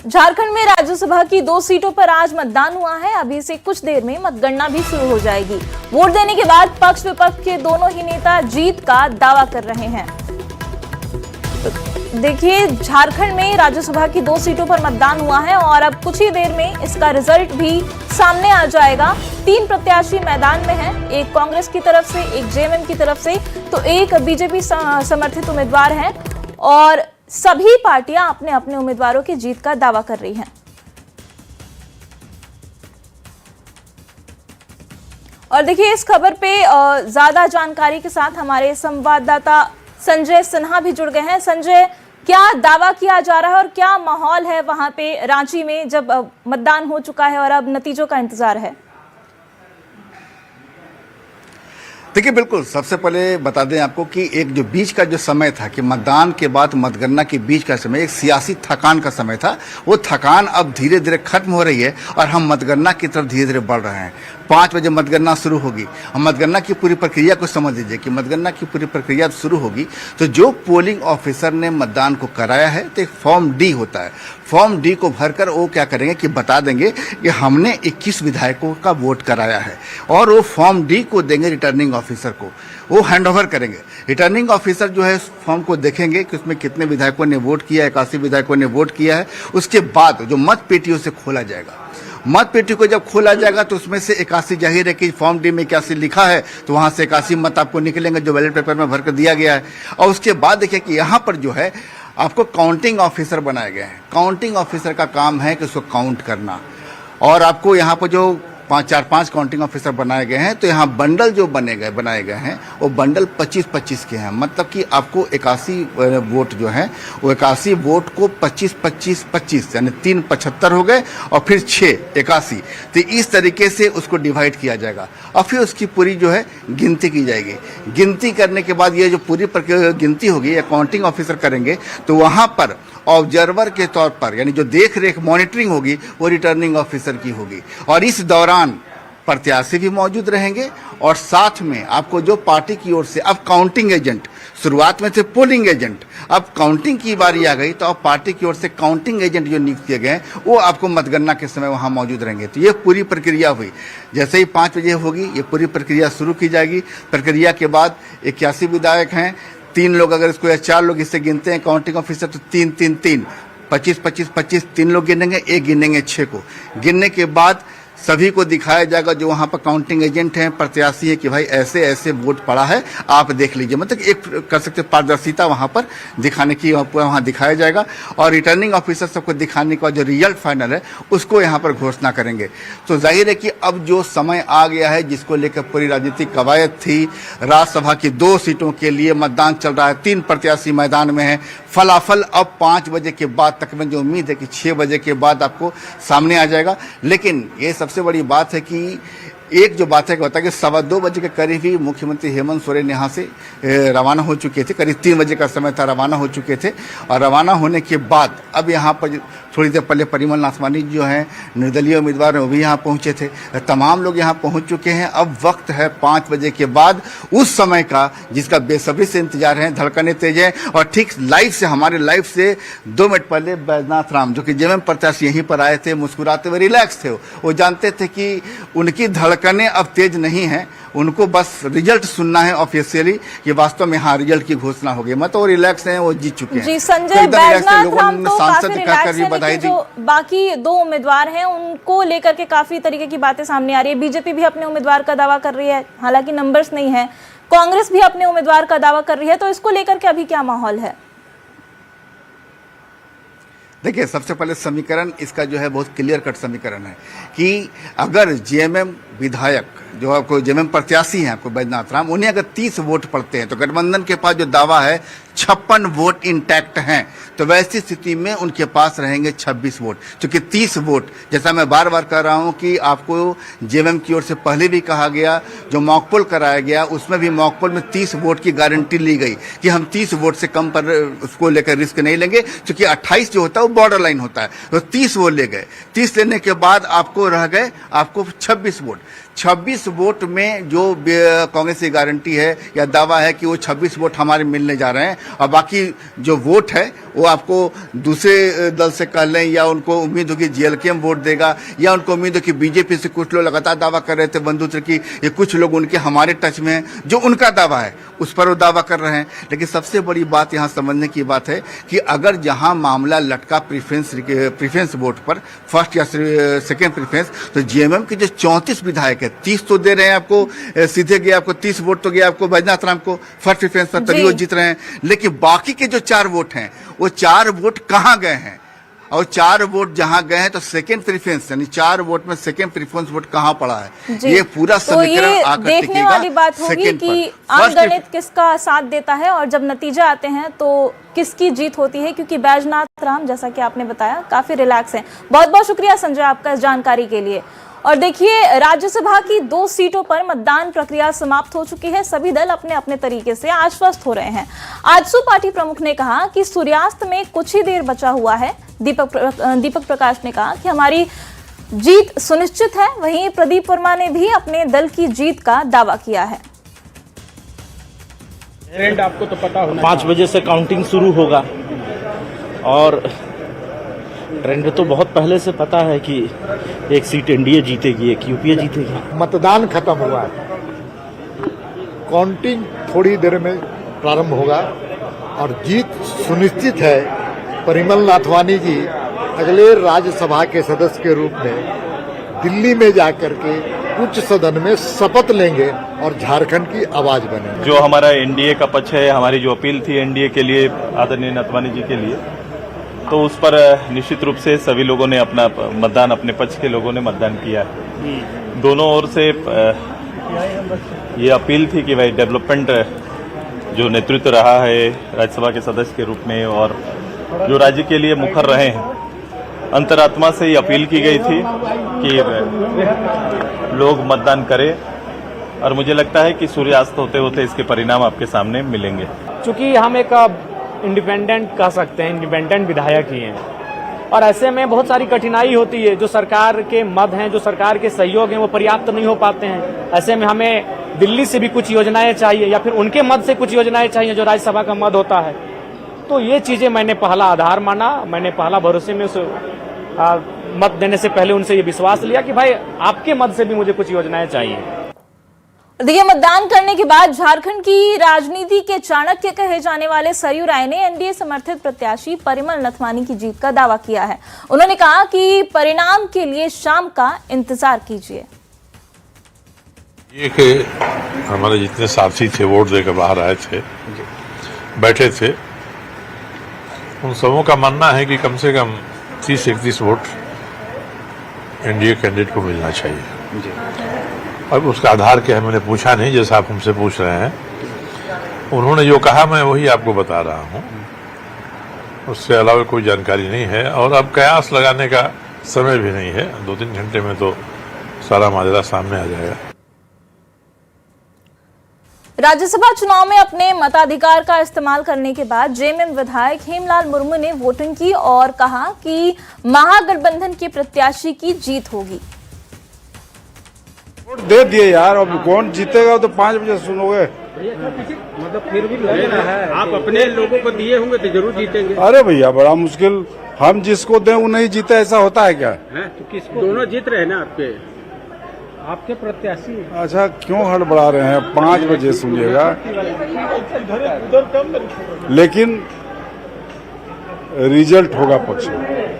झारखंड में राज्यसभा की 2 सीटों पर आज मतदान हुआ है। अभी से कुछ देर में मतगणना भी शुरू हो जाएगी। वोट देने के बाद पक्ष विपक्ष के दोनों ही नेता जीत का दावा कर रहे हैं। देखिए, झारखंड में राज्यसभा की 2 सीटों पर मतदान हुआ है और अब कुछ ही देर में इसका रिजल्ट भी सामने आ जाएगा। 3 प्रत्याशी मैदान में हैं, एक कांग्रेस की तरफ से, एक जेएमएम की तरफ से, तो एक बीजेपी समर्थित उम्मीदवार हैं और सभी पार्टियां अपने अपने उम्मीदवारों की जीत का दावा कर रही हैं। और देखिए, इस खबर पे ज्यादा जानकारी के साथ हमारे संवाददाता संजय सिन्हा भी जुड़ गए हैं। संजय, क्या दावा किया जा रहा है और क्या माहौल है वहां पे रांची में, जब मतदान हो चुका है और अब नतीजों का इंतजार है? देखिए, बिल्कुल सबसे पहले बता दें आपको कि एक जो बीच का जो समय था कि मतदान के बाद मतगणना के बीच का समय एक सियासी थकान का समय था, वो थकान अब धीरे धीरे खत्म हो रही है और हम मतगणना की तरफ धीरे धीरे बढ़ रहे हैं। 5 बजे मतगणना शुरू होगी। हम मतगणना की पूरी प्रक्रिया को समझ लीजिए कि मतगणना की पूरी प्रक्रिया शुरू होगी तो जो पोलिंग ऑफिसर ने मतदान को कराया है तो एक फॉर्म डी होता है। फॉर्म डी को भरकर वो क्या करेंगे कि बता देंगे कि हमने 21 विधायकों का वोट कराया है और वो फॉर्म डी को देंगे रिटर्निंग ऑफिसर को, वो हैंडओवर करेंगे। रिटर्निंग ऑफिसर जो है फॉर्म को देखेंगे कि उसमें कितने विधायकों ने वोट किया है, 81 विधायकों ने वोट किया है। उसके बाद जो मत पेटियों से खोला जाएगा, मत पेटी को जब खोला जाएगा तो उसमें से 81, जाहिर है कि फॉर्म डी में 81 लिखा है तो वहां से 81 मत आपको निकलेंगे जो बैलेट पेपर में भरकर दिया गया है। और उसके बाद देखिए कि यहाँ पर जो है आपको काउंटिंग ऑफिसर बनाए गए हैं। काउंटिंग ऑफिसर का काम है कि उसको काउंट करना और आपको यहाँ पर जो 4-5 काउंटिंग ऑफिसर बनाए गए हैं तो यहाँ बंडल जो बनाए गए हैं वो बंडल 25-25 के हैं। मतलब कि आपको 81 वोट जो है वो 81 वोट को 25-25-25 यानी 3 75 हो गए और फिर 6 81, तो इस तरीके से उसको डिवाइड किया जाएगा और फिर उसकी पूरी जो है गिनती की जाएगी। गिनती करने के बाद ये जो पूरी गिनती होगी या काउंटिंग ऑफिसर करेंगे तो वहाँ पर ऑब्जर्वर के तौर पर यानी जो देख रेख मॉनिटरिंग होगी वो रिटर्निंग ऑफिसर की होगी और इस दौरान प्रत्याशी भी मौजूद रहेंगे और साथ में आपको जो पार्टी की ओर से अब काउंटिंग एजेंट, शुरुआत में थे पोलिंग एजेंट, अब काउंटिंग की बारी आ गई तो अब पार्टी की ओर से काउंटिंग एजेंट जो नियुक्त किए गए वो आपको मतगणना के समय वहां मौजूद रहेंगे। तो ये पूरी प्रक्रिया हुई। जैसे ही 5 बजे होगी ये पूरी प्रक्रिया शुरू की जाएगी। प्रक्रिया के बाद 81 विधायक हैं, 3 लोग अगर इसको या 4 लोग इससे गिनते हैं काउंटिंग ऑफिसर तो 3-3-3 25-25-25 3 लोग गिनेंगे, एक गिनेंगे 6 को। गिनने के बाद सभी को दिखाया जाएगा जो वहां पर काउंटिंग एजेंट हैं, प्रत्याशी है कि भाई ऐसे ऐसे वोट पड़ा है, आप देख लीजिए। मतलब एक कर सकते पारदर्शिता वहां पर दिखाने की वहां दिखाया जाएगा और रिटर्निंग ऑफिसर सबको दिखाने का जो रिजल्ट फाइनल है उसको यहाँ पर घोषणा करेंगे। तो जाहिर है कि अब जो समय आ गया है जिसको लेकर पूरी राजनीतिक कवायद थी, राज्यसभा की 2 सीटों के लिए मतदान चल रहा है, 3 प्रत्याशी मैदान में है। फलाफल अब 5 बजे के बाद तक में जो उम्मीद है कि 6 बजे के बाद आपको सामने आ जाएगा। लेकिन ये सबसे बड़ी बात है कि एक जो बात है कि 2:15 बजे के करीब ही मुख्यमंत्री हेमंत सोरेन यहाँ से रवाना हो चुके थे। करीब 3 बजे का समय था, रवाना हो चुके थे और रवाना होने के बाद अब यहाँ पर थोड़ी देर पहले परिमल नाथवानी जो हैं निर्दलीय उम्मीदवार हैं वो भी यहाँ पहुँचे थे। तमाम लोग यहाँ पहुँच चुके हैं। अब वक्त है 5 बजे के बाद उस समय का जिसका बेसब्री से इंतजार है, धड़कने तेज है। और ठीक लाइव से, हमारे लाइव से 2 मिनट पहले बैजनाथ राम जो कि जेएमएम प्रत्याशी यहीं पर आए थे, मुस्कुराते हुए रिलैक्स थे। वो जानते थे कि उनकी धड़कनें अब तेज नहीं हैं, उनको बस रिजल्ट सुनना है ऑफिशियली कि वास्तव में हाँ रिजल्ट की घोषणा हो गई। मतलब वो रिलैक्स हैं, वो जीत चुके हैं। जी संजय, तो बैजनाथ लोगों राम ने तो सांसद काफी दिखाकर भी रिलैक्स बधाई है, दी। जो बाकी 2 उम्मीदवार हैं उनको लेकर के काफी तरीके की बातें सामने आ रही है। बीजेपी भी अपने उम्मीदवार का दावा कर रही है, हालांकि नंबर्स नहीं है। कांग्रेस भी अपने उम्मीदवार का दावा कर रही है, तो इसको लेकर के अभी क्या माहौल है? देखिए, सबसे पहले समीकरण इसका जो है बहुत क्लियर कट समीकरण है कि अगर जेएमएम विधायक जो आपको जेएमएम प्रत्याशी हैं आपको बैजनाथ राम, उन्हें अगर 30 वोट पड़ते हैं तो गठबंधन के पास जो दावा है 56 वोट इंटैक्ट हैं, तो वैसी स्थिति में उनके पास रहेंगे 26 वोट। क्योंकि 30 वोट, जैसा मैं बार बार कह रहा हूं कि आपको जेएमएम की ओर से पहले भी कहा गया, जो मॉकपोल कराया गया उसमें भी मॉकपोल में 30 वोट की गारंटी ली गई कि हम 30 वोट से कम पर उसको लेकर रिस्क नहीं लेंगे, क्योंकि 28 जो होता है वो बॉर्डर लाइन होता है। तो 30 वोट ले गए। 30 लेने के बाद आपको रह गए आपको 26 वोट। 26 वोट में जो कांग्रेस की गारंटी है या दावा है कि वो 26 वोट हमारे मिलने जा रहे हैं, और बाकी जो वोट है वो आपको दूसरे दल से कह लें, या उनको उम्मीद हो कि जेएलकेएम वोट देगा, या उनको उम्मीद हो कि बीजेपी से कुछ लोग लगातार दावा कर रहे थे बंधुत्व की, ये कुछ लोग उनके हमारे टच में हैं, जो उनका दावा है उस पर वो दावा कर रहे हैं। लेकिन सबसे बड़ी बात यहाँ समझने की बात है कि अगर जहां मामला लटका प्रीफरेंस वोट पर, फर्स्ट या सेकेंड प्रीफरेंस, तो जेएमएम के जो 34 विधायक है, 30 तो दे रहे हैं आपको, सीधे गए आपको 30 वोट तो गया आपको बैजनाथ राम को फर्स्ट प्रीफरेंस पर, तभी वो जीत रहे हैं। लेकिन बाकी के जो 4 वोट हैं, वो 4 वोट कहां गए हैं, और 4 वोट जहां गए हैं तो सेकंड प्रेफरेंस, यानी 4 वोट में सेकंड प्रेफरेंस वोट कहां पड़ा है, ये पूरा समीकरण तो आकर देखने वाली बात होगी कि अंकगणित किसका साथ देता है और जब नतीजे आते हैं तो किसकी जीत होती है। क्योंकि बैजनाथ राम, जैसा कि आपने बताया, काफी रिलैक्स हैं। बहुत बहुत शुक्रिया संजय आपका इस जानकारी के लिए। और देखिए, राज्यसभा की 2 सीटों पर मतदान प्रक्रिया समाप्त हो चुकी है। सभी दल अपने अपने तरीके से आश्वस्त हो रहे हैं। आजसू पार्टी प्रमुख ने कहा कि सूर्यास्त में कुछ ही देर बचा हुआ है। दीपक प्रकाश ने कहा कि हमारी जीत सुनिश्चित है। वहीं प्रदीप वर्मा ने भी अपने दल की जीत का दावा किया है। ट्रेंड आपको तो पता होना, 5 बजे से काउंटिंग शुरू होगा और ट्रेंड तो बहुत पहले से पता है कि एक सीट एनडीए जीतेगी, एक यूपीए जीतेगी। मतदान खत्म हुआ है, काउंटिंग थोड़ी देर में प्रारंभ होगा और जीत सुनिश्चित है। परिमल नाथवानी जी अगले राज्यसभा के सदस्य के रूप में दिल्ली में जाकर के उच्च सदन में शपथ लेंगे और झारखंड की आवाज बनेंगे। जो हमारा एनडीए का पक्ष है, हमारी जो अपील थी एनडीए के लिए, आदरणीय नाथवानी जी के लिए, तो उस पर निश्चित रूप से सभी लोगों ने अपना मतदान, अपने पक्ष के लोगों ने मतदान किया है। दोनों ओर से ये अपील थी कि भाई डेवलपमेंट जो नेतृत्व रहा है राज्यसभा के सदस्य के रूप में और जो राज्य के लिए मुखर रहे हैं, अंतरात्मा से ये अपील की गई थी कि लोग मतदान करें, और मुझे लगता है कि सूर्यास्त होते होते इसके परिणाम आपके सामने मिलेंगे। चूंकि हम एक इंडिपेंडेंट कह सकते हैं, इंडिपेंडेंट विधायक ही हैं, और ऐसे में बहुत सारी कठिनाई होती है। जो सरकार के मद हैं, जो सरकार के सहयोग हैं, वो पर्याप्त नहीं हो पाते हैं। ऐसे में हमें दिल्ली से भी कुछ योजनाएं चाहिए या फिर उनके मद से कुछ योजनाएं चाहिए जो राज्यसभा का मद होता है। तो ये चीजें मैंने पहला आधार माना, मैंने पहला भरोसे में उस मत देने से पहले उनसे ये विश्वास लिया कि भाई आपके मद से भी मुझे कुछ योजनाएं चाहिए। देखिए, मतदान करने के बाद झारखंड की राजनीति के चाणक्य कहे जाने वाले सरयू राय ने एनडीए समर्थित प्रत्याशी परिमल नथवानी की जीत का दावा किया है। उन्होंने कहा कि परिणाम के लिए शाम का इंतजार कीजिए। ये कि हमारे जितने साथी थे वोट देकर बाहर आए थे, बैठे थे, उन सबों का मानना है कि कम से कम 30-31 वोट एनडीए कैंडिडेट को मिलना चाहिए। अब उसका आधार क्या है मैंने पूछा नहीं, जैसा आप हमसे पूछ रहे हैं। उन्होंने जो कहा मैं वही आपको बता रहा हूँ, उससे अलावा कोई जानकारी नहीं है। और अब कयास लगाने का समय भी नहीं है, 2-3 घंटे में तो सारा माजरा सामने आ जाएगा। राज्यसभा चुनाव में अपने मताधिकार का इस्तेमाल करने के बाद जेएमएम विधायक हेमलाल मुर्मू ने वोटिंग की और कहा कि महागठबंधन के प्रत्याशी की जीत होगी। वोट दे दिए यार, अब कौन जीतेगा तो 5 बजे सुनोगे। मतलब फिर भी लगना है, आप अपने लोगों को दिए होंगे तो जरूर जीतेंगे। अरे भैया बड़ा मुश्किल, हम जिसको दें वो नहीं जीते, ऐसा होता है क्या? तो किसको? दोनों जीत रहे हैं ना आपके प्रत्याशी। अच्छा, क्यों हड़बड़ा रहे हैं? 5 बजे सुनिएगा, लेकिन रिजल्ट होगा पक्ष में।